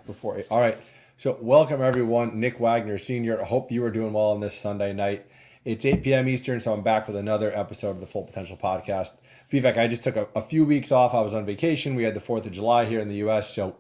before 8. All right. So welcome everyone. Nick Wagner, Senior. I hope you are doing well on this Sunday night. It's 8 p.m. Eastern, so I'm back with another episode of the Full Potential Podcast. Vivek, I just took a few weeks off. I was on vacation. We had the 4th of July here in the U.S., so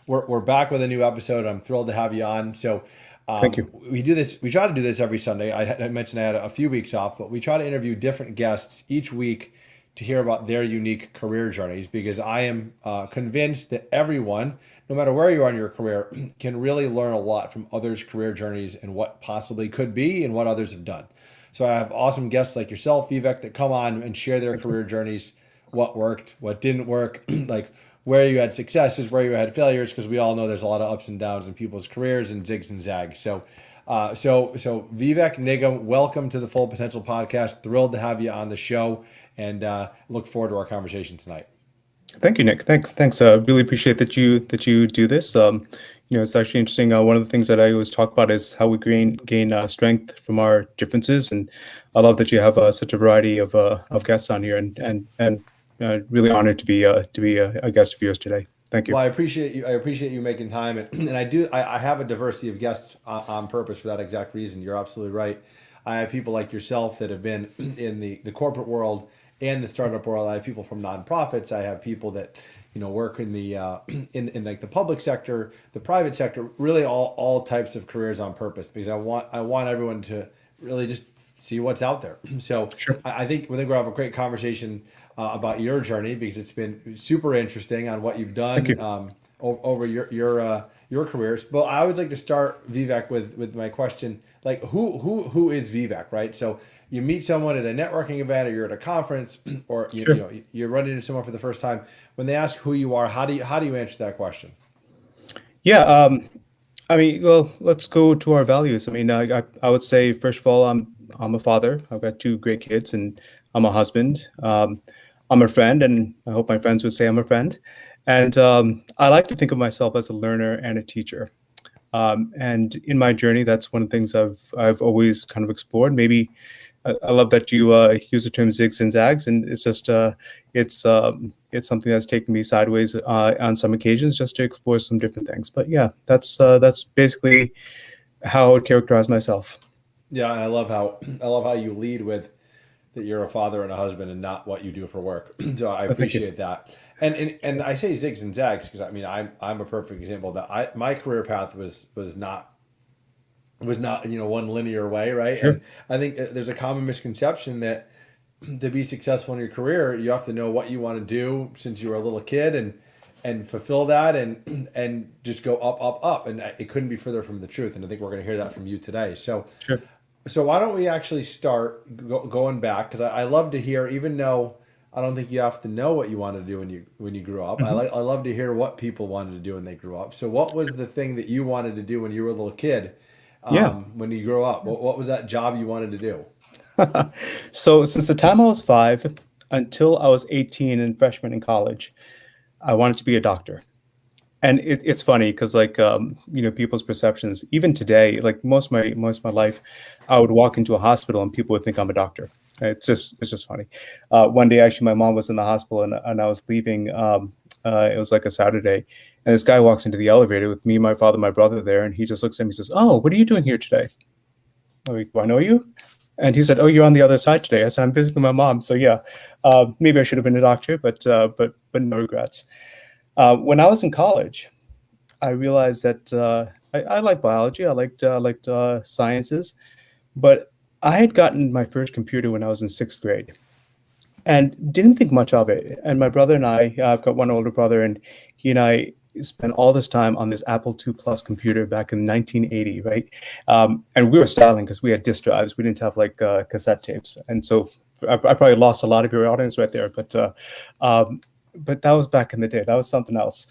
we're back with a new episode. I'm thrilled to have you on. So Thank you. we do this. We try to do this every Sunday. I mentioned I had a few weeks off, but we try to interview different guests each week to hear about their unique career journeys, because I am convinced that everyone, no matter where you are in your career, can really learn a lot from others' career journeys and what possibly could be and what others have done. So I have awesome guests like yourself, Vivek, that come on and share their Thank you. career journeys, what worked, what didn't work, like where you had successes, where you had failures, because we all know there's a lot of ups and downs in people's careers and zigs and zags. So Vivek Nigam, welcome to the Full Potential Podcast. Thrilled to have you on the show, and look forward to our conversation tonight. Thank you, Nick. Thanks. Really appreciate that you do this. It's actually interesting. One of the things that I always talk about is how we gain strength from our differences, and I love that you have such a variety of guests on here, and really honored to be a guest of yours today. Thank you. Well, I appreciate you. I appreciate you making time, and I do. I have a diversity of guests on purpose for that exact reason. You're absolutely right. I have people like yourself that have been in the corporate world and the startup world. I have people from nonprofits. I have people that work in the in like the public sector, the private sector, really all types of careers on purpose, because I want everyone to really just see what's out there. So Sure. I think we're gonna have a great conversation about your journey, because it's been super interesting on what you've Thank done you. over your careers. But I always like to start, Vivek, with my question, like who is Vivek, right? So you meet someone at a networking event, or you're at a conference, or Sure. you're running into someone for the first time. When they ask who you are, how do you answer that question? Yeah. I mean, well, let's go to our values. I mean, I would say first of all, I'm a father. I've got two great kids, and I'm a husband. I'm a friend, and I hope my friends would say I'm a friend. And I like to think of myself as a learner and a teacher. And in my journey, that's one of the things I've always kind of explored. Maybe I love that you use the term zigs and zags, and it's just it's something that's taken me sideways on some occasions, just to explore some different things. But yeah, that's basically how I would characterize myself. Yeah, and I love how you lead with that you're a father and a husband, and not what you do for work. So I Thank you. appreciate that. And I say zigs and zags because I mean I'm a perfect example of that. My career path was not one linear way, right? Sure. And I think there's a common misconception that to be successful in your career, you have to know what you want to do since you were a little kid, and fulfill that, and just go up, up, up. And it couldn't be further from the truth. And I think we're going to hear that from you today. Sure. So why don't we actually start going back? Because I love to hear, even though I don't think you have to know what you wanted to do when you grew up. Mhm. I love to hear what people wanted to do when they grew up. So what was the thing that you wanted to do when you were a little kid? Yeah. When you grew up, what was that job you wanted to do? So since the time I was 5 until I was 18 and freshman in college, I wanted to be a doctor. And it's funny because people's perceptions, even today, like most of my life, I would walk into a hospital and people would think I'm a doctor. It's just funny. One day, actually, my mom was in the hospital, and I was leaving. It was like a Saturday, and this guy walks into the elevator with me, my father, my brother there, and he just looks at me and says, "Oh, what are you doing here today?" I'm like, "Do I know you?" And he said, "Oh, you're on the other side today." I said, "I'm visiting my mom." So yeah, maybe I should have been a doctor, but no regrets. When I was in college, I realized that I like biology. I liked sciences, but I had gotten my first computer when I was in sixth grade and didn't think much of it. And my brother and I've got one older brother, and he and I spent all this time on this Apple II Plus computer back in 1980, right? And we were styling because we had disk drives. We didn't have like cassette tapes, and so I probably lost a lot of your audience right there. But that was back in the day. That was something else.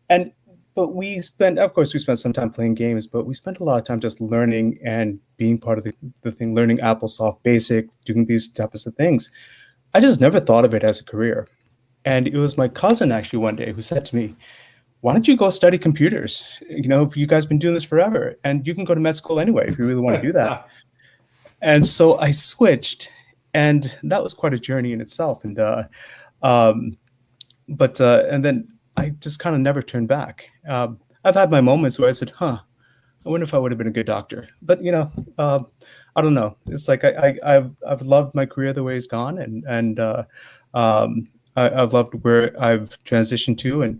And but of course, we spent some time playing games, but we spent a lot of time just learning and being part of the thing, learning AppleSoft Basic, doing these types of things. I just never thought of it as a career. And it was my cousin actually one day who said to me, "Why don't you go study computers? You guys been doing this forever, and you can go to med school anyway if you really want to do that." And so I switched, and that was quite a journey in itself. Um, and then I just kind of never turned back. I've had my moments where I said, "Huh, I wonder if I would have been a good doctor." But I don't know. It's like I've loved my career the way it's gone, and I've loved where I've transitioned to,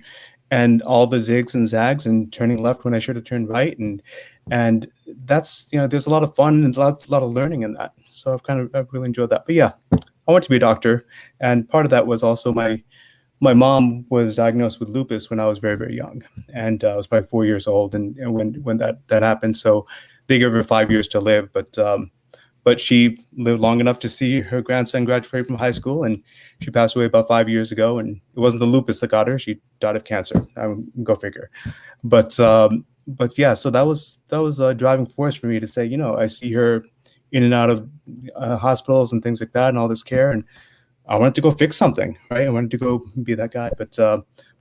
and all the zigs and zags and turning left when I should have turned right, and that's there's a lot of fun and a lot of learning in that. So I've really enjoyed that. But yeah, I want to be a doctor, and part of that was also my mom was diagnosed with lupus when I was very, very young, and I was probably 4 years old, and when that happened. So they gave her 5 years to live, but she lived long enough to see her grandson graduate from high school, and she passed away about 5 years ago. And it wasn't the lupus that got her; she died of cancer. Go figure. But yeah, so that was a driving force for me to say, I see her in and out of hospitals and things like that, and all this care, and I wanted to go fix something, right? I wanted to go be that guy. But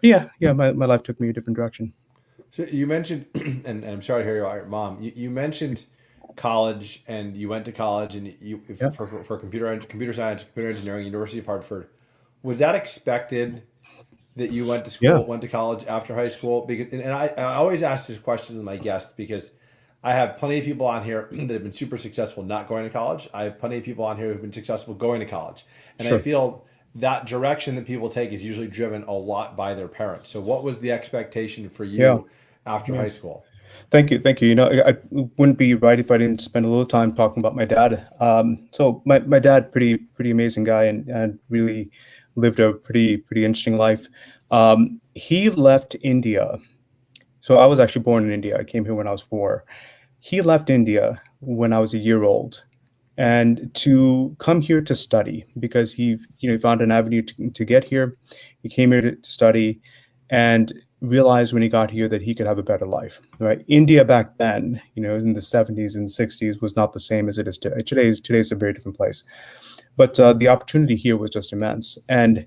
yeah, my life took me a different direction. So you mentioned, and I'm sorry to hear your mom. You mentioned college, and you went to college, and you Yeah, for computer science, computer engineering, University of Hartford. Was that expected that you went to yeah, school, went to college after high school? Because and I always ask this question to my guests because I have plenty of people on here that have been super successful not going to college. I have plenty of people on here who've been successful going to college, and I sure. feel that direction that people take is usually driven a lot by their parents. So, what was the expectation for Yeah, you after yeah. high school? Thank you, thank you. I wouldn't be right if I didn't spend a little time talking about my dad. So my dad, pretty amazing guy, and really lived a pretty interesting life. He left India. So I was actually born in India. I came here when I was 4. He left India when I was a year old, and to come here to study because he found an avenue to get here. He came here to study, and realized when he got here that he could have a better life. Right? India back then, in the 70s and 60s, was not the same as it is today. Today's a very different place. But the opportunity here was just immense, and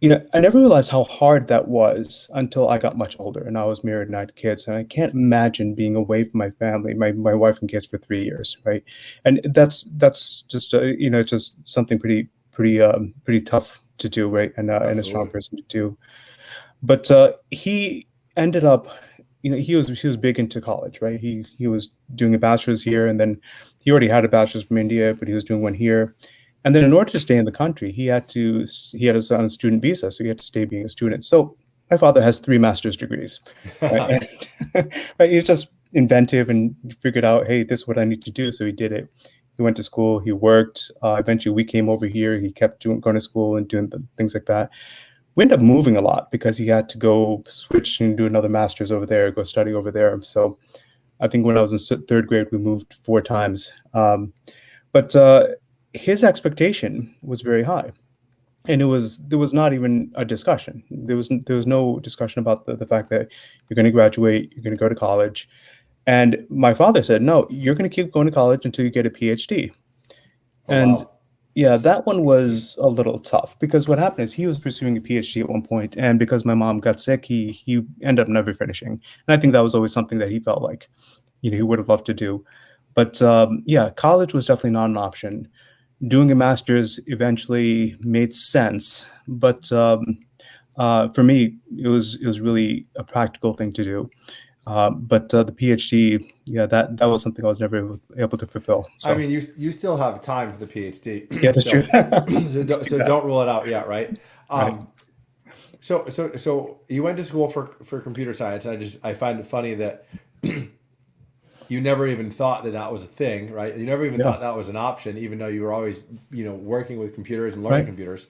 I never realized how hard that was until I got much older and I was married and I had kids. And I can't imagine being away from my family, my wife and kids for 3 years, right? And that's just just something pretty tough to do, right? And a strong Absolutely. person to do. But he ended up, he was big into college, right? He was doing a bachelor's here, and then he already had a bachelor's from India, but he was doing one here. And then in order to stay in the country, he had us on a student visa, so he had to stay being a student. So my father has 3 master's degrees, right? And right, he's just inventive and figured out, hey, this is what I need to do. So he did it. He went to school, he worked. Eventually, we came over here. He kept going to school and doing things like that. We ended up moving a lot because he had to go switch and do another master's over there, go study over there. So I think when I was in third grade, we moved 4 times. But his expectation was very high, and there was not even a discussion. There was no discussion about the fact that you're going to graduate, you're going to go to college. And my father said, no, you're going to keep going to college until you get a PhD. Oh And wow. yeah, that one was a little tough because what happened is he was pursuing a PhD at one point, and because my mom got sick, he ended up never finishing. And I think that was always something that he felt like he would have loved to do. But yeah, college was definitely not an option. Doing a master's eventually made sense, but for me, it was really a practical thing to do. But the PhD, yeah, that was something I was never able to fulfill. I So mean, you still have time for the yeah, PhD, that's true. so Do that. don't rule it out yet, right? Right. Um, so you went to school for computer science. I find it funny that you never even thought that that was a thing, right? You never even Yeah. thought that was an option, even though you were always working with computers and learning Right. computers.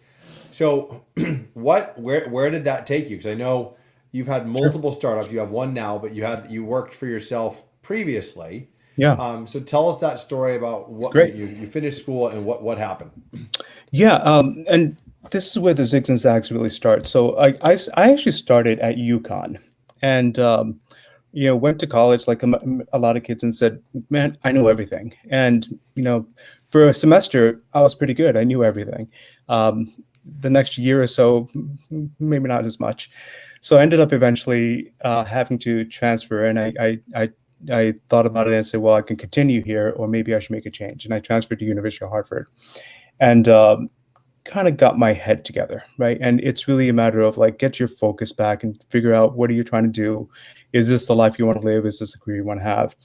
So where did that take you? Because I know you've had Sure. multiple startups. You have one now, but you worked for yourself previously. Yeah. So tell us that story about what Great. you finished school and what happened. Yeah. And this is where the zigs and zags really start. So I actually started at UConn, and went to college like a lot of kids and said, man, I know everything. And for a semester, I was pretty good. I knew everything. Um, the next year or so, maybe not as much. So I ended up eventually having to transfer, and I thought about it and said, well, I can continue here, or maybe I should make a change. And I transferred to University of Hartford, and kind of got my head together, right? And it's really a matter of like get your focus back and figure out what are you trying to do. Is this the life you want to live? Is this the career you want to have?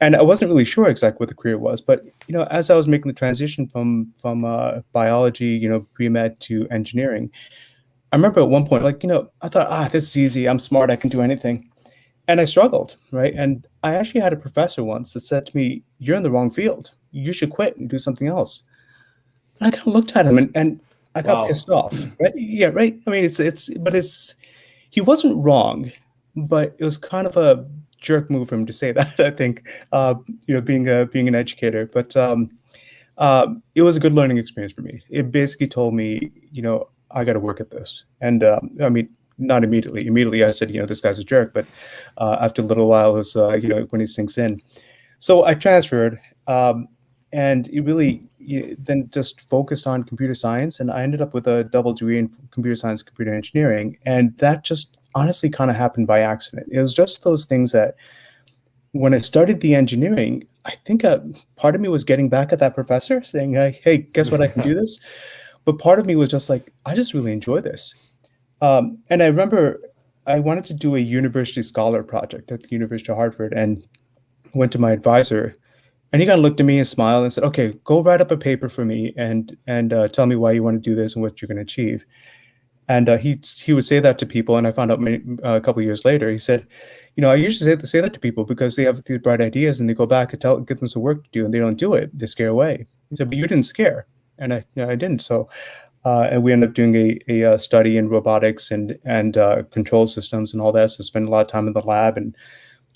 And I wasn't really sure exactly what the career was, but as I was making the transition from biology, pre-med to engineering, I remember at one point, I thought, this is easy. I'm smart. I can do anything. And I struggled, right? And I actually had a professor once that said to me, "You're in the wrong field. You should quit and do something else." And I kind of looked at him and I got Wow. pissed off, right? Yeah, right. I mean, he wasn't wrong, but it was kind of a jerk move for him to say that, I think, being an educator. But it was a good learning experience for me. It basically told me, I got to work at this. And I mean, not immediately. Immediately, I said, this guy's a jerk. But after a little while, it was, when he sinks in. So I transferred, and it really then just focused on computer science. And I ended up with a double degree in computer science, computer engineering. And that just honestly kind of happened by accident. It was just those things that when I started the engineering, I think part of me was getting back at that professor saying, hey, guess what? I can do this. But part of me was just like, I just really enjoy this. And I remember I wanted to do a university scholar project at the University of Hartford and went to my advisor, and he kind of looked at me and smiled and said, "Okay, go write up a paper for me and tell me why you want to do this and what you're going to achieve." And he would say that to people, and I found out a couple of years later. He said, I usually say that to people because they have these bright ideas and they go back and get them some work to do, and they don't do it. They scare away. He said, "But you didn't scare," and I didn't. So, and we ended up doing a study in robotics and control systems and all that. So, spend a lot of time in the lab and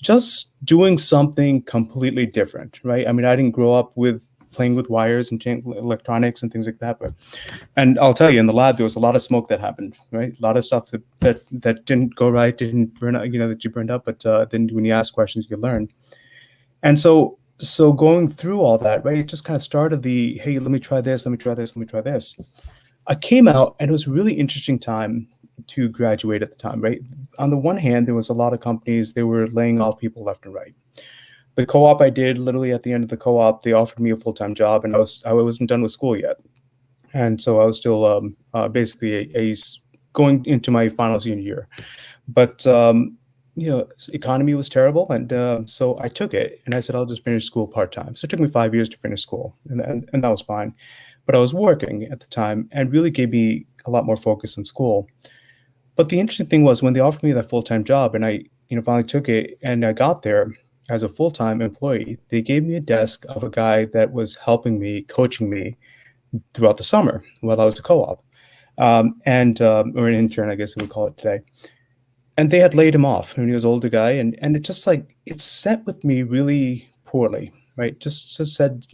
just doing something completely different, right? I mean, I didn't grow up with playing with wires and electronics and things like that, and I'll tell you, in the lab there was a lot of smoke that happened, right? A lot of stuff that didn't go right, didn't burn out, that you burned up, but then when you ask questions, you learn. And so going through all that, right, it just kind of started hey, let me try this, let me try this, let me try this. I came out, and it was a really interesting time to graduate at the time, right? On the one hand, there was a lot of companies, they were laying off people left and right. The co-op I did, literally at the end of the co-op, they offered me a full-time job, and I wasn't done with school yet. And so I was still basically going into my final senior year. But, economy was terrible. And so I took it, and I said, I'll just finish school part-time. So it took me 5 years to finish school, and that was fine. But I was working at the time and really gave me a lot more focus in school. But the interesting thing was when they offered me that full-time job and I, finally took it and I got there as a full-time employee, they gave me a desk of a guy that was helping me, coaching me throughout the summer while I was a co-op, or an intern, I guess we would call it today. And they had laid him off when he was an older guy. And it just it set with me really poorly, right? Just said,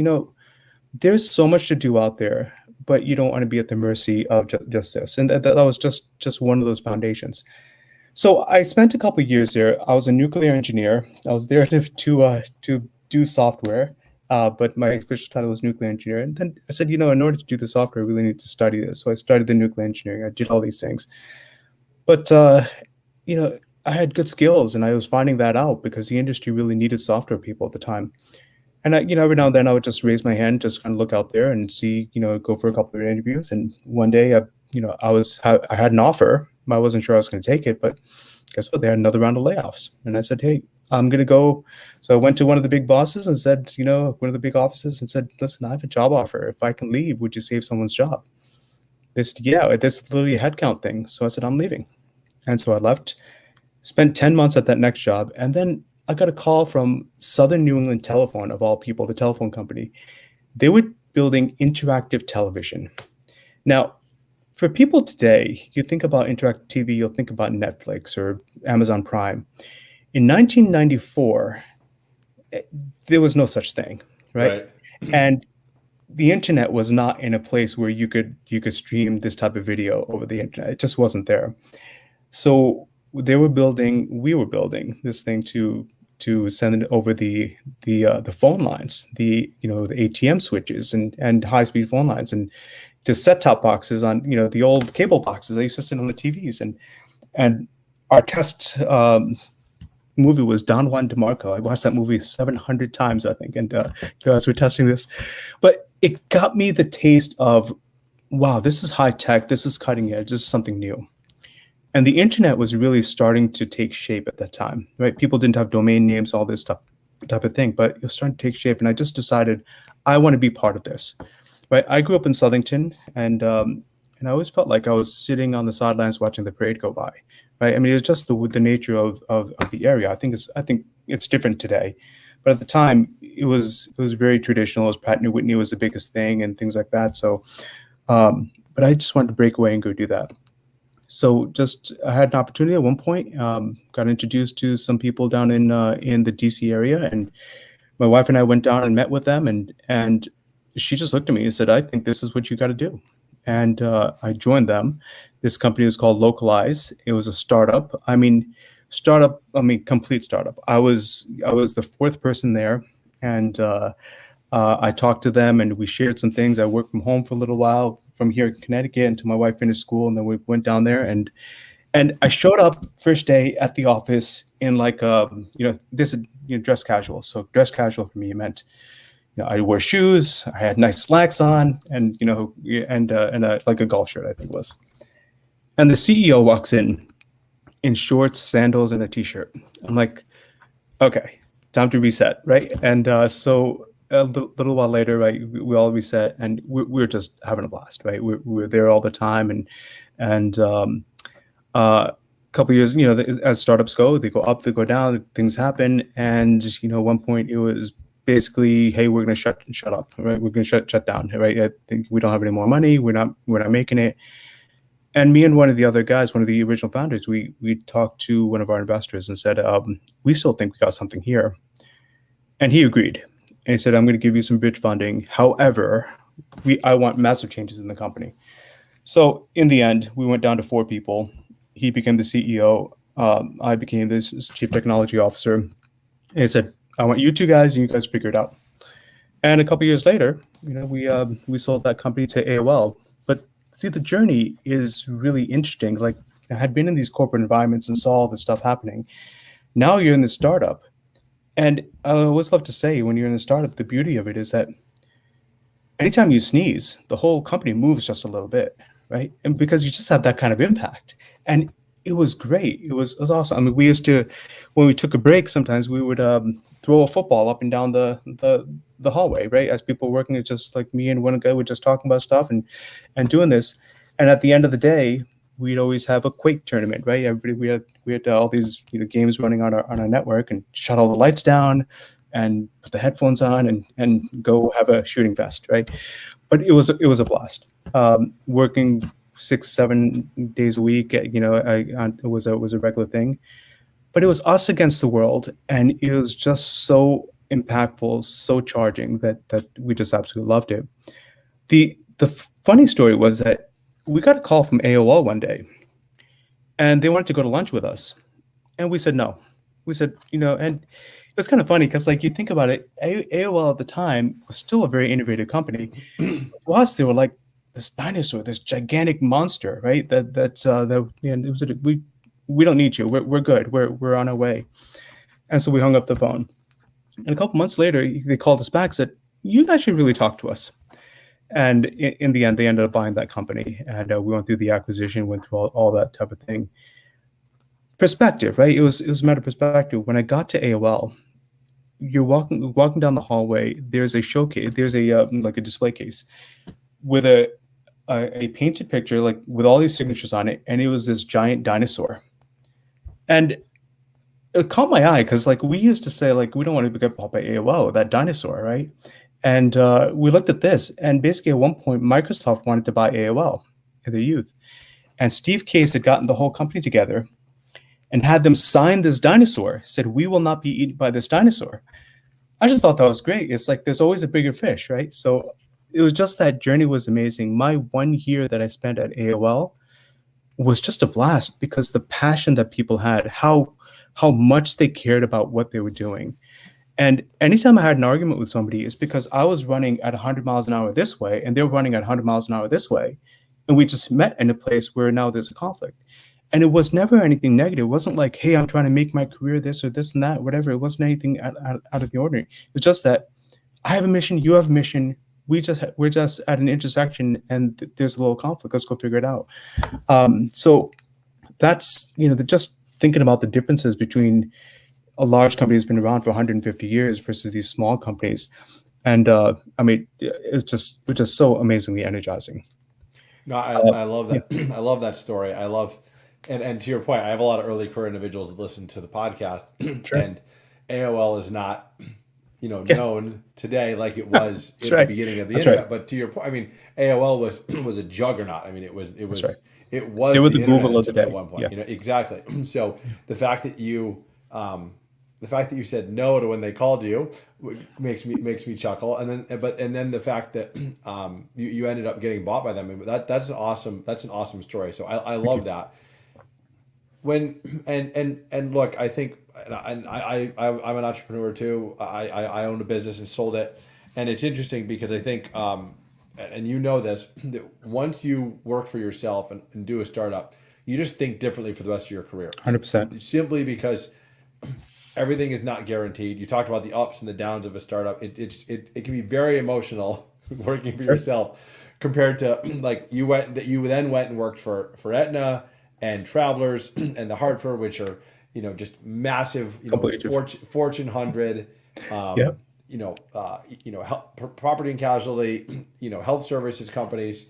there's so much to do out there, but you don't want to be at the mercy of just this. And that was just one of those foundations. So I spent a couple of years there. I was a nuclear engineer. I was there to do software, but my official title was nuclear engineer. And then I said, in order to do the software, I really need to study this. So I studied the nuclear engineering. I did all these things. But, I had good skills, and I was finding that out because the industry really needed software people at the time. And every now and then I would just raise my hand, just kind of look out there and see, go for a couple of interviews. And one day, I had an offer. I wasn't sure I was going to take it, but guess what? They had another round of layoffs. And I said, hey, I'm going to go. So I went to one of the big bosses and said, one of the big offices, and said, listen, I have a job offer. If I can leave, would you save someone's job? They said, yeah, this is literally a headcount thing. So I said, I'm leaving. And so I left, spent 10 months at that next job. And then I got a call from Southern New England Telephone, of all people, the telephone company. They were building interactive television. Now, for people today, you think about interactive TV, you'll think about Netflix or Amazon Prime. In 1994, there was no such thing, right? And the internet was not in a place where you could stream this type of video over the internet. It just wasn't there. So we were building this thing to send it over the phone lines, the ATM switches and high-speed phone lines, and to set-top boxes on the old cable boxes that used to sit on the TVs. And our test movie was Don Juan DeMarco. I watched that movie 700 times, I think, and as we're testing this, but it got me the taste of, wow, this is high tech, this is cutting edge, this is something new. And the internet was really starting to take shape at that time, right? People didn't have domain names, all this stuff, type of thing, but it was starting to take shape. And I just decided I want to be part of this, right? I grew up in Southington, and I always felt like I was sitting on the sidelines watching the parade go by, right? I mean, it was just the nature of the area. I think it's different today, but at the time it was very traditional. It was Pratt and Whitney was the biggest thing and things like that. So, but I just wanted to break away and go do that. So just I had an opportunity at one point, got introduced to some people down in the DC area, and my wife and I went down and met with them, and she just looked at me and said, "I think this is what you got to do." And I joined them. This company was called Localize. It was a startup. Complete startup. I was the fourth person there, and I talked to them, and we shared some things. I worked from home for a little while from here in Connecticut until my wife finished school, and then we went down there, and I showed up first day at the office in like dress casual. So dress casual for me meant I wore shoes, I had nice slacks on, and like a golf shirt I think it was. And the CEO walks in shorts, sandals, and a t-shirt. I'm like, okay, time to reset, right? And so a little while later, right, we all reset, and we're just having a blast, right? We're there all the time, and a couple years, as startups go, they go up, they go down, things happen, and at one point it was basically, hey, we're going to shut up, right? We're going to shut down, right? I think we don't have any more money. We're not making it. And me and one of the other guys, one of the original founders, we talked to one of our investors and said, we still think we got something here. And he agreed. And he said, I'm going to give you some bridge funding. However, I want massive changes in the company. So in the end, we went down to 4 people. He became the CEO. I became this chief technology officer. And he said, I want you 2 guys, and you guys figure it out. And a couple years later, we sold that company to AOL. But see, the journey is really interesting. Like, I had been in these corporate environments and saw all this stuff happening. Now you're in the startup. And I always love to say, when you're in a startup, the beauty of it is that anytime you sneeze, the whole company moves just a little bit, right? And because you just have that kind of impact. And it was great. It was awesome. I mean, we used to, when we took a break, sometimes we would throw a football up and down the hallway, right? As people were working, it's just like me and one guy were just talking about stuff and doing this. And at the end of the day, we'd always have a Quake tournament, right? Everybody, we had all these games running on our network, and shut all the lights down and put the headphones on and go have a shooting fest, right? But it was a blast. Working 6-7 days a week, it was a regular thing. But it was us against the world, and it was just so impactful, so charging that we just absolutely loved it. The funny story was that we got a call from AOL one day, and they wanted to go to lunch with us, and we said no. We said, and it was kind of funny because, like, you think about it, AOL at the time was still a very innovative company. To us, they were like this dinosaur, this gigantic monster, right? We don't need you. We're good. We're on our way. And so we hung up the phone. And a couple months later, they called us back, said, you guys should really talk to us. And in the end, they ended up buying that company. And we went through the acquisition, went through all that type of thing. Perspective, right? It was a matter of perspective. When I got to AOL, you're walking down the hallway, there's a showcase, there's a like a display case with a painted picture, like with all these signatures on it, and it was this giant dinosaur. And it caught my eye because, like, we used to say, like, we don't want to get bought by AOL, that dinosaur, right? And we looked at this, and basically at one point, Microsoft wanted to buy AOL in their youth. And Steve Case had gotten the whole company together and had them sign this dinosaur, said, we will not be eaten by this dinosaur. I just thought that was great. It's like, there's always a bigger fish, right? So it was just, that journey was amazing. My 1 year that I spent at AOL was just a blast, because the passion that people had, how much they cared about what they were doing. And anytime I had an argument with somebody, it's because I was running at 100 miles an hour this way, and they're running at 100 miles an hour this way. And we just met in a place where now there's a conflict. And it was never anything negative. It wasn't like, hey, I'm trying to make my career this or this and that, whatever. It wasn't anything out of the ordinary. It's just that I have a mission, you have a mission. We're just at an intersection, and there's a little conflict. Let's go figure it out. So that's, just thinking about the differences between a large company that's been around for 150 years versus these small companies. And I mean, it's just so amazingly energizing. No, Uh, I love yeah, that. I love that story. I love, and to your point, I have a lot of early career individuals that listen to the podcast, sure. and AOL is not, Yeah, known today like it was that's at the right. beginning of the That's right. internet. But to your point, I mean, AOL was was a juggernaut. I mean, That's right. it They was were the the internet Google of the at day. one point. Yeah. Exactly. So the fact that the fact that you said no to when they called you makes me chuckle, and then the fact that you ended up getting bought by them. I mean, that's an awesome story. So I Thank you. love that. When and look, I think, I'm an entrepreneur too. I owned a business and sold it, and it's interesting because I think, and you know this, that once you work for yourself and do a startup, you just think differently for the rest of your career, 100%. simply because everything is not guaranteed. You talked about the ups and the downs of a startup. It can be very emotional working for Sure. yourself compared to like you then went and worked for Aetna and Travelers and the Hartford, which are just massive, Completely different. Fortune 100, Yeah. property and casualty, health services companies,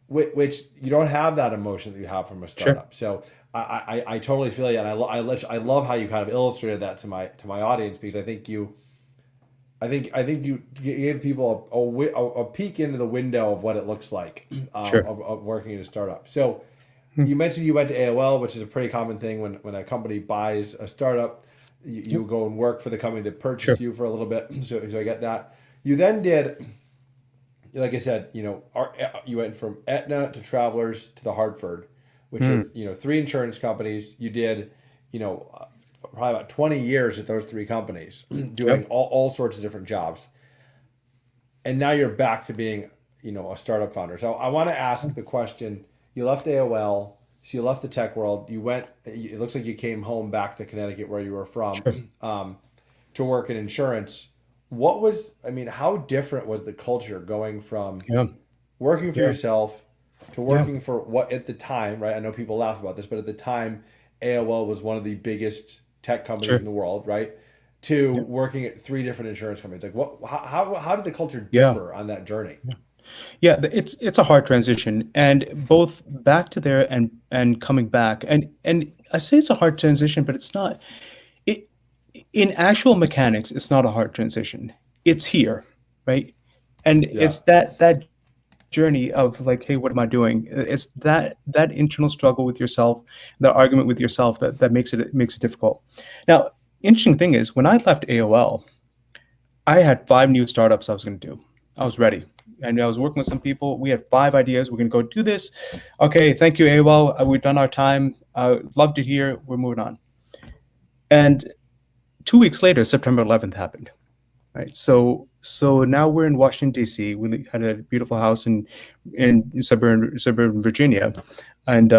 which you don't have that emotion that you have from a Sure. startup. So I totally feel you, and I love how you kind of illustrated that to my audience, because I think you gave people a peek into the window of what it looks like, Sure. of working in a startup. So Hmm. you mentioned you went to AOL, which is a pretty common thing when a company buys a startup. You Yep. go and work for the company that purchased Sure. you for a little bit. So I get that. You then did, like I said, you went from Aetna to Travelers to the Hartford, which are Hmm. three insurance companies. You did, probably about 20 years at those three companies, doing Yep. all sorts of different jobs, and now you're back to being a startup founder. So I want to ask the question: you left AOL, so you left the tech world. You went. It looks like you came home back to Connecticut, where you were from, Sure. to work in insurance. What was, I mean, how different was the culture going from Yeah. working for Yeah. yourself to Yeah. working for what at the time, right? I know people laugh about this, but at the time, AOL was one of the biggest tech companies Sure. in the world, right? To Yeah. working at three different insurance companies. Like, what? How did the culture Yeah. differ on that journey? Yeah, it's a hard transition, and both back to there and coming back, and I say it's a hard transition, but it's not. It in actual mechanics, it's not a hard transition. It's here, right? And Yeah, it's that journey of like, hey, what am I doing? It's that internal struggle with yourself, the argument with yourself that makes it difficult. Now, interesting thing is when I left AOL, I had five new startups I was going to do. I was ready. And I was working with some people. We had five ideas. We're going to go do this. Okay, thank you, AOL. We've done our time. Loved it here. We're moving on. And 2 weeks later, September 11th happened. Right. So now we're in Washington D.C. We had a beautiful house in suburban Virginia, and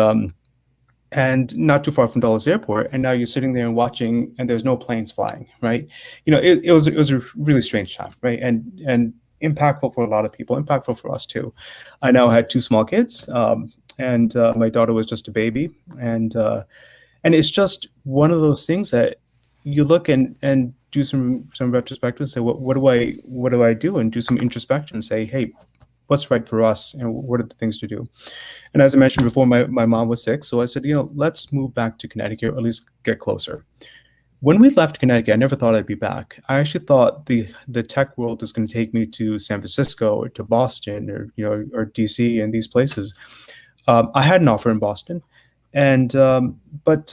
not too far from Dulles Airport. And now you're sitting there and watching, and there's no planes flying, right? It was a really strange time, right? And impactful for a lot of people, impactful for us too. I now had two small kids, and my daughter was just a baby, and it's just one of those things that you look and do some retrospective and say, what do I do, and do some introspection and say, hey, what's right for us and what are the things to do. And as I mentioned before, my mom was sick. So I said, let's move back to Connecticut, or at least get closer. When we left Connecticut, I never thought I'd be back. I actually thought the tech world was going to take me to San Francisco or to Boston or DC and these places. I had an offer in Boston, and but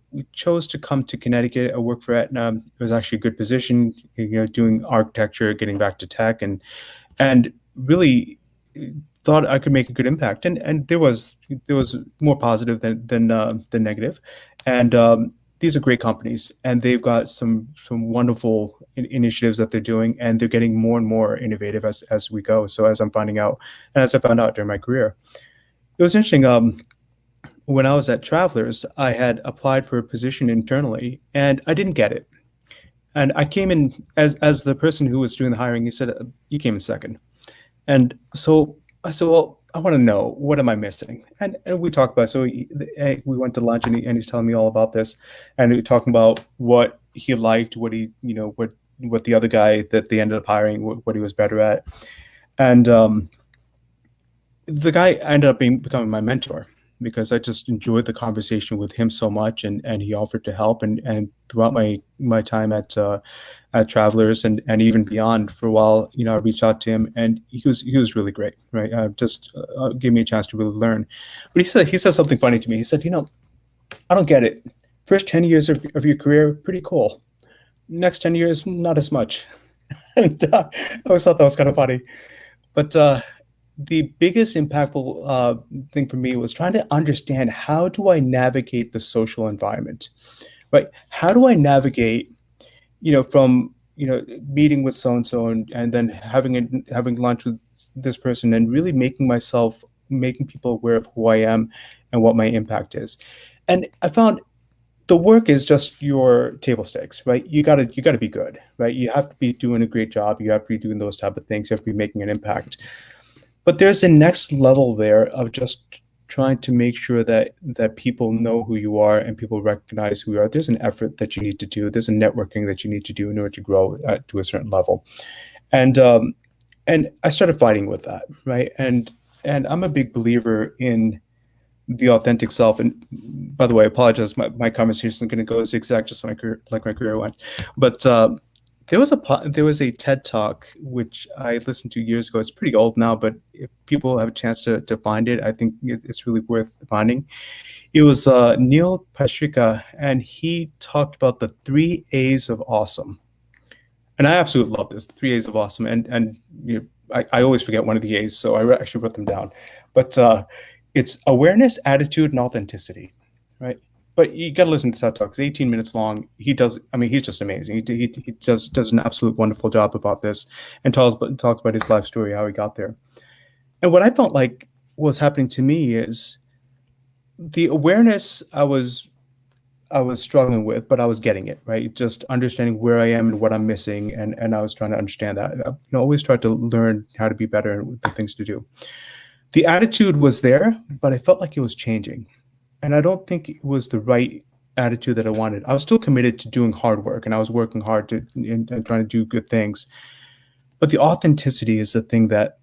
we chose to come to Connecticut. I worked for Aetna. It was actually a good position, doing architecture, getting back to tech, and really thought I could make a good impact. And there was more positive than negative. And these are great companies, and they've got some wonderful initiatives that they're doing, and they're getting more and more innovative as we go. So as I'm finding out, and as I found out during my career, it was interesting. When I was at Travelers, I had applied for a position internally, and I didn't get it. And I came in as the person who was doing the hiring. He said, "You came in second." And so I said, well, I want to know, what am I missing? And we talked about, so we went to lunch, and he's telling me all about this, and we were talking about what he liked, what he, what the other guy that they ended up hiring, what he was better at. And the guy ended up becoming my mentor because I just enjoyed the conversation with him so much, and he offered to help, and throughout my time at Travelers, and even beyond for a while, I reached out to him, and he was really great, right? Just gave me a chance to really learn. But he said something funny to me. He said, I don't get it. First 10 years of your career, pretty cool. Next 10 years, not as much. And I always thought that was kind of funny. But the biggest impactful thing for me was trying to understand, how do I navigate the social environment, right? How do I navigate, from meeting with so and so, and then having lunch with this person, and really making people aware of who I am and what my impact is. And I found the work is just your table stakes, right? You gotta be good, right? You have to be doing a great job. You have to be doing those type of things. You have to be making an impact. But there's a next level there of just trying to make sure that people know who you are and people recognize who you are. There's an effort that you need to do. There's a networking that you need to do in order to grow to a certain level. And I started fighting with that, right? And I'm a big believer in the authentic self. And by the way, I apologize. My conversation is going to go zigzag, just like my career went. But there was a TED talk which I listened to years ago. It's pretty old now, but if people have a chance to find it, I think it's really worth finding. It was Neil Pasricha, and he talked about the 3 A's of awesome. And I absolutely love this, 3 A's of awesome. And I always forget one of the A's, so I actually wrote them down. But it's awareness, attitude, and authenticity, right? But you got to listen to TED Talk. It's 18 minutes long. He's just amazing. He does an absolute wonderful job about this, and talks about his life story, how he got there. And what I felt like was happening to me is the awareness I was struggling with, but I was getting it, right? Just understanding where I am and what I'm missing, and I was trying to understand that. Always tried to learn how to be better and the things to do. The attitude was there, but I felt like it was changing. And I don't think it was the right attitude that I wanted. I was still committed to doing hard work, and I was working hard and trying to do good things. But the authenticity is the thing that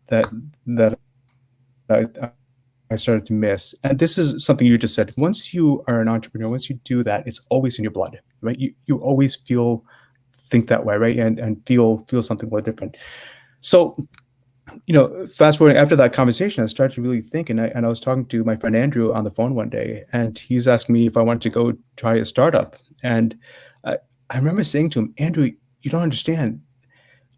I started to miss. And this is something you just said. Once you are an entrepreneur, once you do that, it's always in your blood, right? You always think that way, right? And feel something a little different. So, fast forwarding after that conversation, I started to really think, and I was talking to my friend Andrew on the phone one day, and he's asking me if I wanted to go try a startup. And I remember saying to him, Andrew, you don't understand.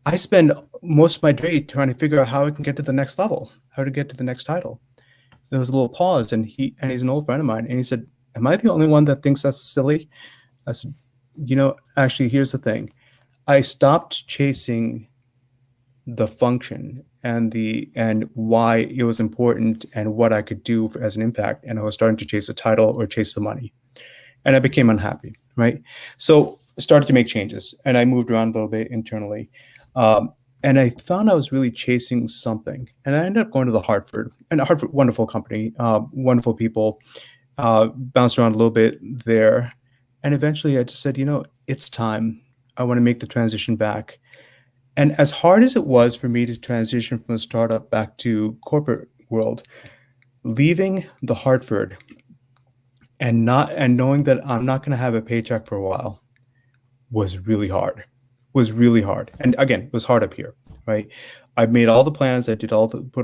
I spend most of my day trying to figure out how I can get to the next level, how to get to the next title. There was a little pause, and he's an old friend of mine, and he said, am I the only one that thinks that's silly? I said, actually, here's the thing. I stopped chasing the function and why it was important and what I could do as an impact. And I was starting to chase a title or chase the money. And I became unhappy, right? So I started to make changes, and I moved around a little bit internally. And I found I was really chasing something. And I ended up going to Hartford, wonderful company, wonderful people, bounced around a little bit there. And eventually I just said, it's time. I want to make the transition back. And as hard as it was for me to transition from a startup back to corporate world, leaving the Hartford and knowing that I'm not going to have a paycheck for a while was really hard. And again, it was hard up here, right? I made all the plans. I put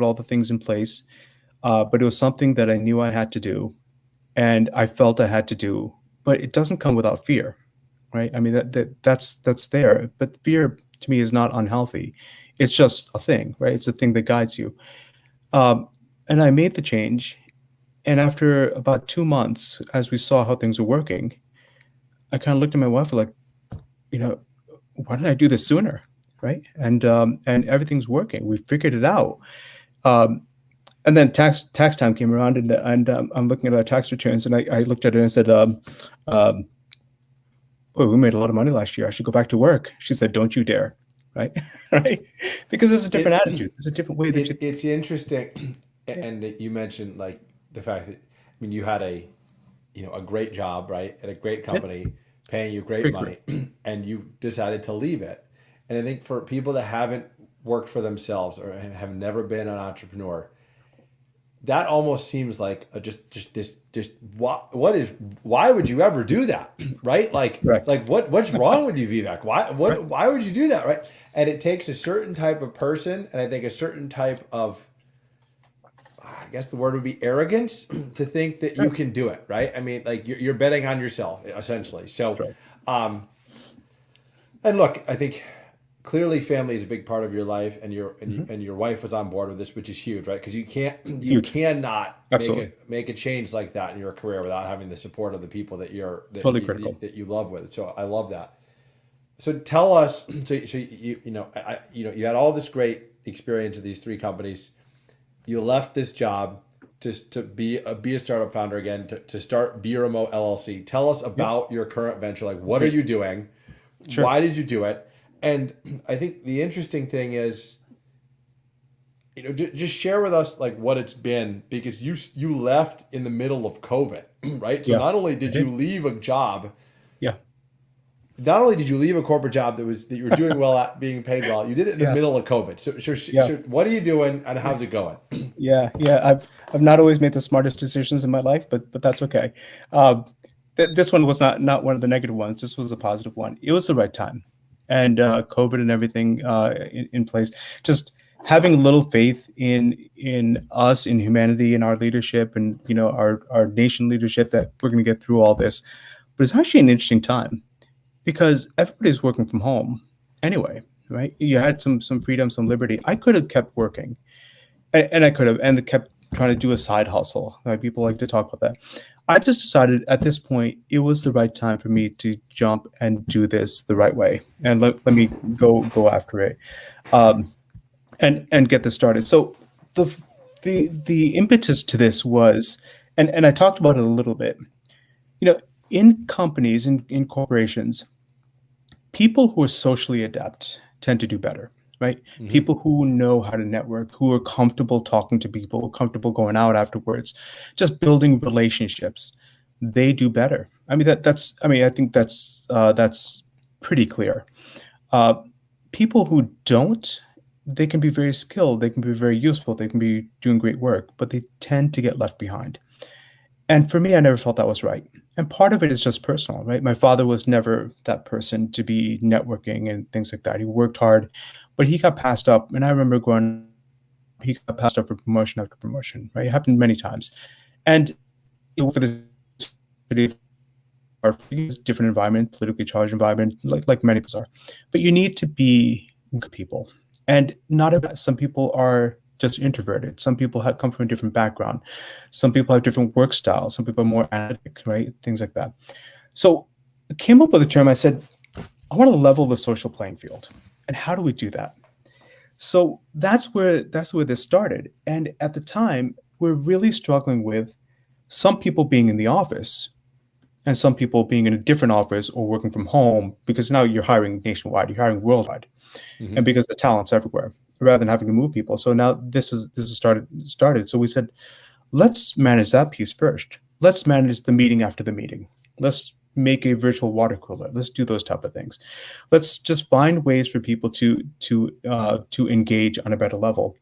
all the things in place, but it was something that I knew I had to do, and I felt I had to do. But it doesn't come without fear, right? I mean, that's there, but fear to me is not unhealthy. It's just a thing, right? It's a thing that guides you. And I made the change. And after about 2 months, as we saw how things were working, I kind of looked at my wife like, why didn't I do this sooner? Right. And everything's working. We figured it out. And then tax time came around, and I'm looking at our tax returns, and I looked at it and said, oh, we made a lot of money last year. I should go back to work. She said, don't you dare. Right. Right. Because it's a different attitude. It's a different way that it's interesting. Yeah. And you mentioned like the fact that, I mean, you had a great job, right, at a great Yeah. company, paying you great Great career. money, and you decided to leave it. And I think for people that haven't worked for themselves or have never been an entrepreneur, that almost seems like why would you ever do that, right? Correct. What's wrong with you, Vivek? Right. Why would you do that, right? And it takes a certain type of person, and I think a certain type of, I guess the word would be arrogance, to think that you Sure. can do it, right? I mean, like you're betting on yourself essentially. So, Sure. um, and look, I think clearly family is a big part of your life, and Hmm. and your wife was on board with this, which is huge, right? Because you Huge. cannot Absolutely. make a change like that in your career without having the support of the people Totally critical. that you love with. So I love that. So tell us, you had all this great experience at these three companies. You left this job to be a startup founder again, to start BeRemote LLC. Tell us Yep. about your current venture. Like, what are Great. you doing? Sure. Why did you do it? And I think the interesting thing is, just share with us like what it's been, because you left in the middle of COVID, right? So Yeah. not only I did you did. leave a job, Yeah. not only did you leave a corporate job that you were doing well at, being paid well, you did it in the Yeah. middle of COVID. Yeah. So what are you doing and how's it going? Yeah. Yeah. I've not always made the smartest decisions in my life, but that's okay. Um, this one was not one of the negative ones. This was a positive one. It was the right time, and COVID and everything in place. Just having a little faith in us, in humanity, in our leadership, and our nation leadership, that we're going to get through all this. But it's actually an interesting time because everybody's working from home anyway, right? You had some freedom, some liberty. I could have kept working, and I could have, and kept trying to do a side hustle. Right? People like to talk about that. I just decided at this point it was the right time for me to jump and do this the right way, and let me go after it, um, and get this started. So the the impetus to this was, and I talked about it a little bit. You know, in companies, in corporations, people who are socially adept tend to do better, right? Mm-hmm. People who know how to network, who are comfortable talking to people, comfortable going out afterwards, just building relationships, they do better. I mean, I mean, I think that's pretty clear. Uh, People who don't, they can be very skilled, they can be very useful, they can be doing great work, but they tend to get left behind. And for me, I never felt that was right. And part of it is just personal, right? My father was never that person to be networking and things like that. He worked hard, but he got passed up. And I remember growing up, he got passed up for promotion after promotion, right? It happened many times. And for this city, or different environment, politically charged environment, like many of us are. But you need to be good people. And not about, some people are just introverted. Some people come from a different background. Some people have different work styles. Some people are more analytic, right? Things like that. So I came up with a term. I said, I want to level the social playing field. And how do we do that? So that's where this started. And at the time, we're really struggling with some people being in the office and some people being in a different office or working from home, because now you're hiring nationwide, you're hiring worldwide, and Mm-hmm. because the talent's everywhere, rather than having to move people. So now this is started. So we said, let's manage that piece first. Let's manage the meeting after the meeting. Let's make a virtual water cooler. Let's do those type of things. Let's just find ways for people to engage on a better level.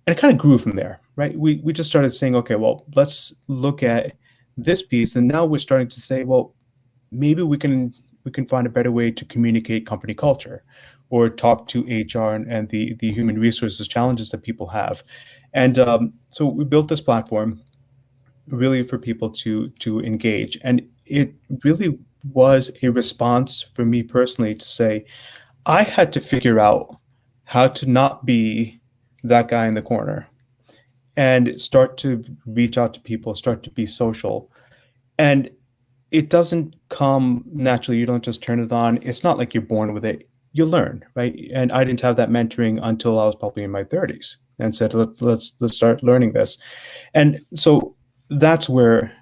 And it kind of grew from there, right? We just started saying, okay, well, let's look at this piece, and now we're starting to say, well, maybe we can find a better way to communicate company culture, or talk to HR and the human resources challenges that people have. And so we built this platform really for people to engage, and it really was a response for me personally to say I had to figure out how to not be that guy in the corner and start to reach out to people, start to be social. And it doesn't come naturally. You don't just turn it on. It's not like you're born with it. You learn, right? And I didn't have that mentoring until I was probably in my 30s, and said, let's start learning this. And so that's where,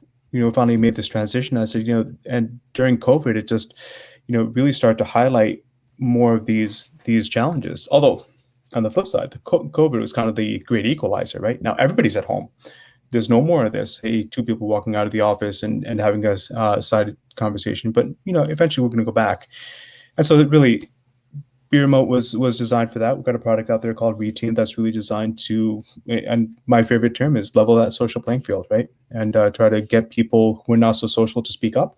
finally made this transition. I said, and during COVID, it just, really started to highlight more of these challenges. Although on the flip side, the COVID was kind of the great equalizer, right? Now everybody's at home. There's no more of this, hey, two people walking out of the office and having a side conversation. But eventually we're going to go back. And so it really, BeRemote was designed for that. We've got a product out there called Reteam that's really designed to, and my favorite term is level that social playing field, right? And try to get people who are not so social to speak up.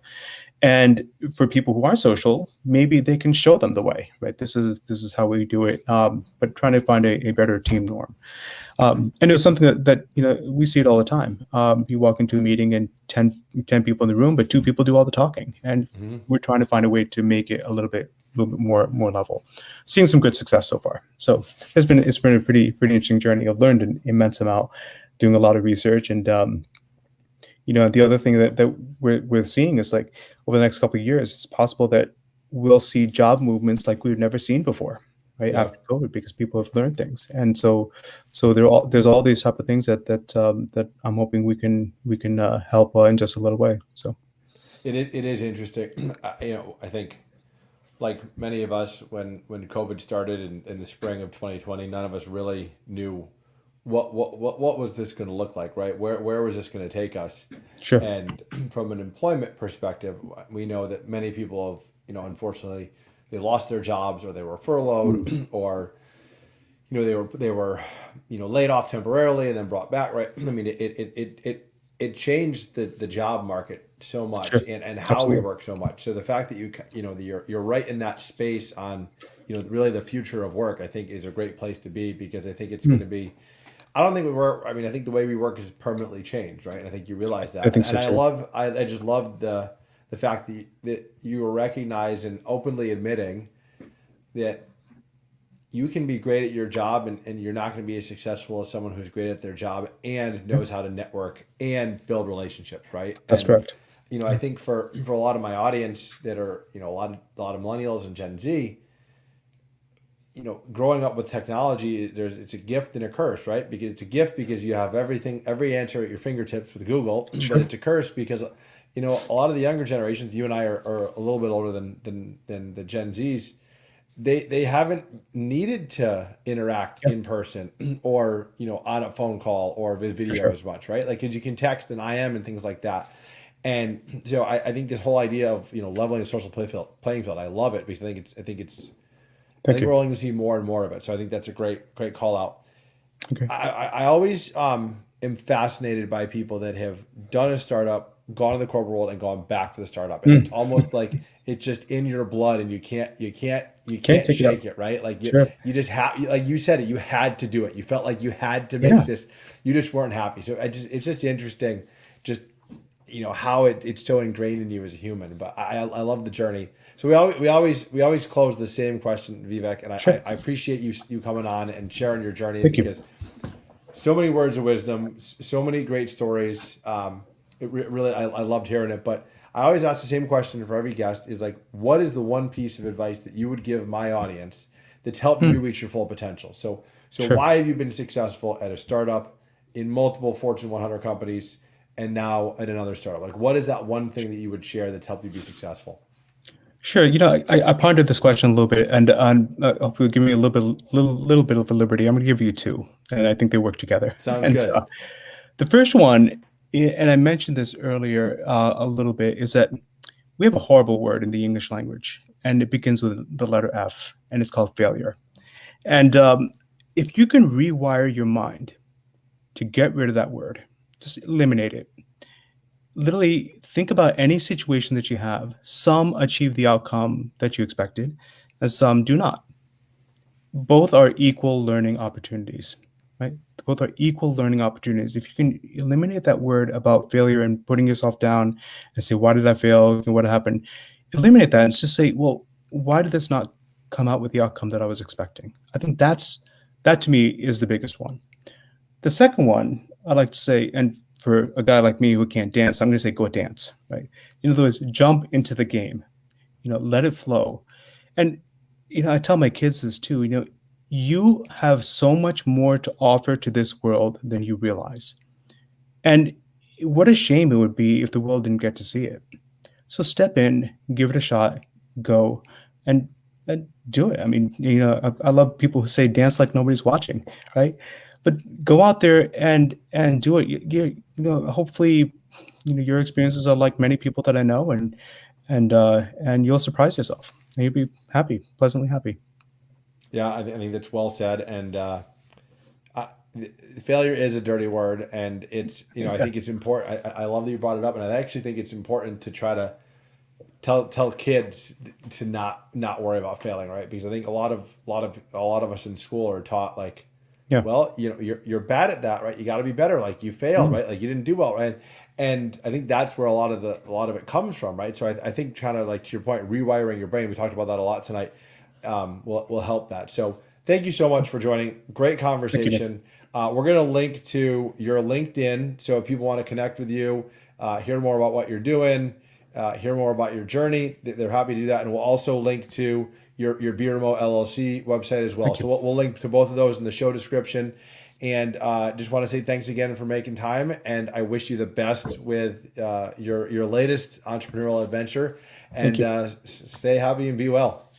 And for people who are social, maybe they can show them the way, right? This is how we do it. But trying to find a better team norm. And it was something that we see it all the time. You walk into a meeting and 10 people in the room, but 2 people do all the talking. And we're trying to find a way to make it a little bit more level. Seeing some good success so far. So it's been a pretty interesting journey. I've learned an immense amount doing a lot of research. And the other thing that we're seeing is, like, over the next couple of years, it's possible that we'll see job movements like we've never seen before, right? Yeah. After COVID, because people have learned things. And so there's all these type of things that I'm hoping we can help in just a little way. So it is interesting. I think, like many of us, when COVID started in the spring of 2020, none of us really knew what was this going to look like, right? Where was this going to take us? Sure. And from an employment perspective, we know that many people have, unfortunately, they lost their jobs, or they were furloughed, or they were laid off temporarily and then brought back, right? I mean, it changed the job market so much. Sure. and how Absolutely. We work so much. So the fact that you're right in that space on really the future of work, I think is a great place to be, because I think it's going to be, I don't think we work. I mean, I think the way we work has permanently changed, right? And I think you realize that. I think so too. I just love the fact that you were recognized and openly admitting that you can be great at your job, and you're not going to be as successful as someone who's great at their job and knows how to network and build relationships, right? That's correct. I think for a lot of my audience that are, a lot of millennials and Gen Z, growing up with technology, it's a gift and a curse, right? Because it's a gift because you have every answer at your fingertips with Google, Sure. But it's a curse because, a lot of the younger generations, you and I are a little bit older than the Gen Zs. They haven't needed to interact in person or, on a phone call or with video as much, right? Like, 'cause you can text and IM and things like that. And so I think this whole idea of, leveling the social playing field, I love it, because I think we're only going to see more and more of it. So I think that's a great call out. Okay. I always am fascinated by people that have done a startup, gone to the corporate world, and gone back to the startup. And it's almost like it's just in your blood, and you can't shake it, right? Like you just have, like you said it, you had to do it. You felt like you had to make this. You just weren't happy. So it's just interesting, just how it's so ingrained in you as a human. But I love the journey. So we always close the same question, Vivek, and I appreciate you coming on and sharing your journey. Thank because so many words of wisdom, so many great stories. Really, I loved hearing it. But I always ask the same question for every guest: is like, what is the one piece of advice that you would give my audience that's helped you reach your full potential? So why have you been successful at a startup, in multiple Fortune 100 companies, and now at another startup? Like, what is that one thing that you would share that's helped you be successful? Sure. I pondered this question a little bit, and hopefully give me a little bit of a liberty. I'm going to give you 2, and I think they work together. Sounds good. The first one, and I mentioned this earlier a little bit, is that we have a horrible word in the English language, and it begins with the letter F, and it's called failure. And if you can rewire your mind to get rid of that word, just eliminate it. Literally think about any situation that you have. Some achieve the outcome that you expected, and some do not. Both are equal learning opportunities, right? Both are equal learning opportunities. If you can eliminate that word about failure and putting yourself down and say, why did I fail? What happened? Eliminate that and just say, well, why did this not come out with the outcome that I was expecting? I think that to me is the biggest one. The second one, I like to say, and for a guy like me who can't dance, I'm going to say go dance, right? In other words, jump into the game, let it flow. And, I tell my kids this too, you have so much more to offer to this world than you realize. And what a shame it would be if the world didn't get to see it. So step in, give it a shot, go, and do it. I mean, I love people who say dance like nobody's watching, right? But go out there and do it. Hopefully, your experiences are like many people that I know, and you'll surprise yourself. And you'll be happy, pleasantly happy. Yeah, I think that's well said. And I, failure is a dirty word, and it's I Yeah. think it's important. I love that you brought it up, and I actually think it's important to try to tell kids to not worry about failing, right? Because I think a lot of us in school are taught like, Yeah. well, you're bad at that, right? You got to be better. Like you failed, Mm. right? Like you didn't do well, right? And I think that's where a lot of it comes from, right? So I think kind of like to your point, rewiring your brain. We talked about that a lot tonight. Will help that. So thank you so much for joining. Great Thank you, Nick. conversation. We're going to link to your LinkedIn. So if people want to connect with you, hear more about what you're doing, hear more about your journey, they're happy to do that. And we'll also link to your BeRemote LLC website as well. Thank So you. we'll link to both of those in the show description. And just want to say thanks again for making time. And I wish you the best with your latest entrepreneurial adventure. Thank And you. stay happy and be well.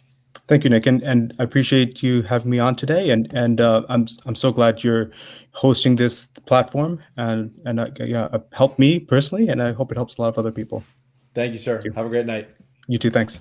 Thank you, Nick, and I appreciate you having me on today. And I'm so glad you're hosting this platform, and yeah, it helped me personally, and I hope it helps a lot of other people. Thank you, Thank sir. you. Have a great night. You too. Thanks.